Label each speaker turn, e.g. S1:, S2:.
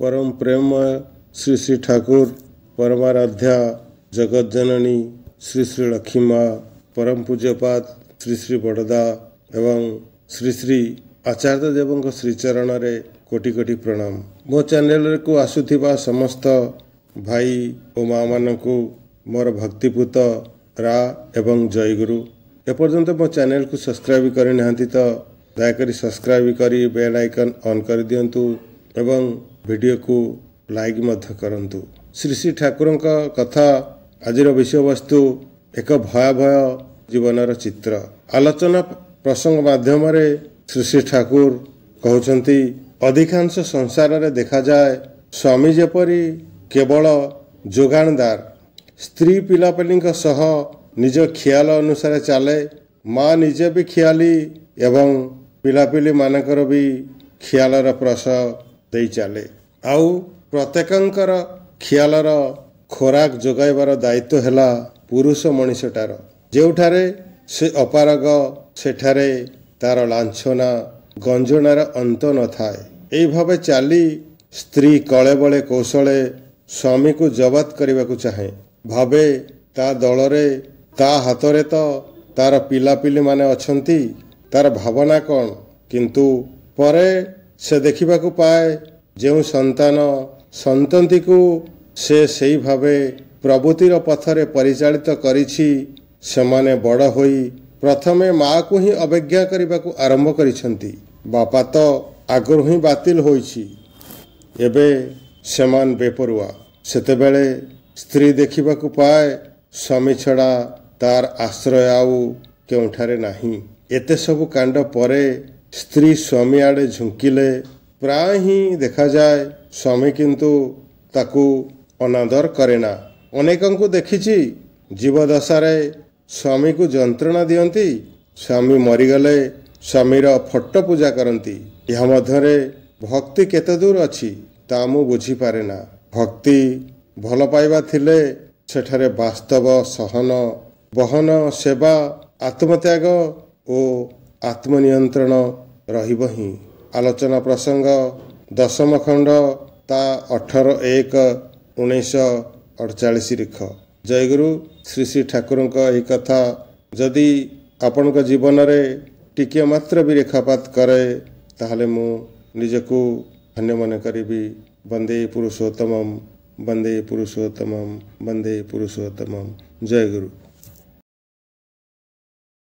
S1: परम प्रेममय श्री श्री ठाकुर परमाराध्या जगत जननी श्री श्री लक्ष्मी माँ परम पूज्यपात श्री श्री बड़दा एवं श्री श्री आचार्य देव श्रीचरण रे कोटि कोटि प्रणाम। मो चैनल को आसुथिबा समस्त भाई और माँ मानकु मोर भक्तिपूत रा एवं जयगुरु। एपर्यंत मो चैनल को सब्सक्राइब करि नाहंती तो दयाकरी सब्सक्राइब करी बेल आइकन ऑन कर दियंतु एवं वीडियो को लाइक मध्य करंतु। श्री श्री ठाकुर का कथा आजिर विषय वस्तु एक भयावह जीवनर चित्र आलोचना प्रसंग माध्यम श्री श्री ठाकुर कहउछंती अधिकांश संसार रे देखा जाए स्वामी जेपरी केवल जोगाणदार स्त्री पिलापिली सह निज ख्याल अनुसार चले माँ निजे भी ख्याली एवं पिलापिली मानकर भी ख्यालर प्रस दे चले आउ प्रत्येकंकर ख्यालर खोराक जोगाइबार दायित्व हैला पुरुष मनीषटार जेउठारे से अपारग सेठारे तार लांछना गंजनार अंत न थाए। एई भावे चाली स्त्री कले बले कौशले स्वामी को जबत करने को चाहे भावे ता दलरे ता हाथरे तो तार पिलापिली माने अछंती तार भावना कौन किंतु परे से देखा पाए जो संतान संतति को से सही भावे प्रभुतिर पथरे परिचालित करिछि सेमाने बड़ होई प्रथमे माँ को ही अवज्ञा करने को आरंभ करिछंती बापा तो आगुर ही बातिल होइछि एबे सेमान बेपरुआ सेतेबेले स्त्री देखा पाए स्वामी छड़ा तार आश्रय आउ केउठारे नाही। एते सबु कांड परे स्त्री स्वामी आड़े झुंकिले प्राय ही देखा जाए स्वामी किंतु ताकू अनादर करेना। अनेकों को देखिछि जीवदशारे स्वामी को जंत्रणा दियंती स्वामी मरीगले स्वामीर फोटो पूजा करती। यह मध्यरे भक्ति केते दूर अछि ता मु बुझी पारेना। भक्ति भल पाइबा थिले सेठारे वास्तव सहन बहन सेवा आत्मत्याग और आत्मनियंत्रण रहिब ही। आलोचना प्रसंग दशम खंड ता 18/1/1948 लिख। जयगुरु श्री श्री ठाकुर यही कथा जदि आपण जीवन रे टिके मात्र भी रेखापात करे ताहले मु निजको धन्य मन करिबी। वंदे पुरुषोत्तमम वंदे पुरुषोत्तमम वंदे पुरुषोत्तमम। जय गुरु।